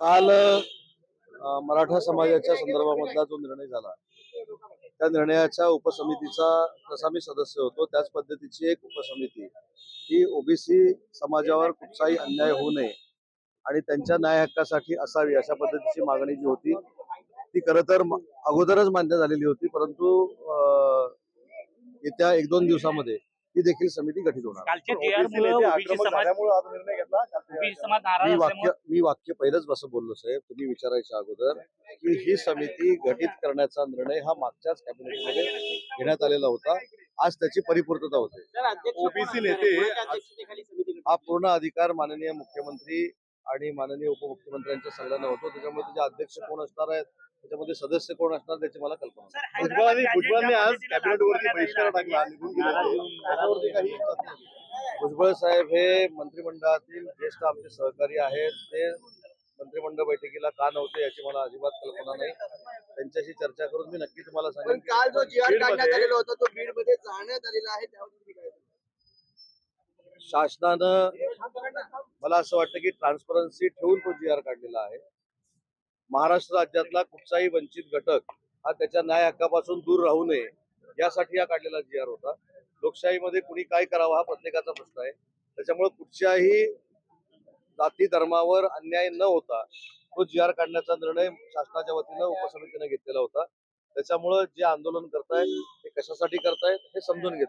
काल मराठा समाजाच्या संदर्भामधला जो निर्णय झाला त्या निर्णयाच्या उपसमितीचा जसा मी सदस्य होतो त्याच पद्धतीची एक उपसमिती ही ओबीसी समाजावर कुठचाही अन्याय होऊ नये आणि त्यांच्या न्याय हक्कासाठी असावी अशा पद्धतीची मागणी जी होती ती खरं तर अगोदरच मान्य झालेली होती, परंतु येत्या 1-2 दिवसामध्ये ही देखील समिती गठीत होणार. मी वाक्य पहिलंच असं बोललो साहेब, तुम्ही विचारायच्या अगोदर की ही समिती गठीत करण्याचा निर्णय हा मागच्याच कॅबिनेटमध्ये घेण्यात आलेला होता. आज त्याची परिपूर्तता होते. ओबीसी नेते हा पूर्ण अधिकार माननीय मुख्यमंत्री आणि माननीय उपमुख्यमंत्र्यांच्या संघाने होतो. त्याच्यामुळे त्याचे अध्यक्ष कोण असणार आहेत, त्याच्यामध्ये सदस्य कोण असणार त्याची मला कल्पना नाही. भुजबळांनी आज कॅबिनेटवरती बहिष्कार टाकला, निघून गेले. त्याच्यावरती काही भुजबळ साहेब हे मंत्रिमंडळातील ज्येष्ठ आमचे सहकारी आहेत. ते मंत्रिमंडळ बैठकीला का नव्हते याची मला अजिबात कल्पना नाही. त्यांच्याशी चर्चा करून मी नक्की तुम्हाला सांगेन. काल जो जी.आर. काढण्यात आलेला होता तो बीडमध्ये जाण्यात आलेला आहे, त्यावर तुम्ही काय शासनानं मला असं वाटतं की ट्रान्सपरन्सी ठेवून तो जी.आर. काढलेला आहे. महाराष्ट्र राज्यातला कुठचाही वंचित घटक हा त्याच्या न्याय हक्कापासून दूर राहू नये यासाठी हा काढलेला जी.आर. होता. लोकशाहीमध्ये कुणी काय करावं हा प्रत्येकाचा प्रश्न आहे. त्याच्यामुळे कुठच्याही जाती धर्मावर अन्याय न होता तो जी.आर. काढण्याचा निर्णय शासनाच्या वतीनं उपसमितीने घेतलेला होता. त्याच्यामुळे जे आंदोलन करतायत ते कशासाठी करतायत हे समजून घेतलं.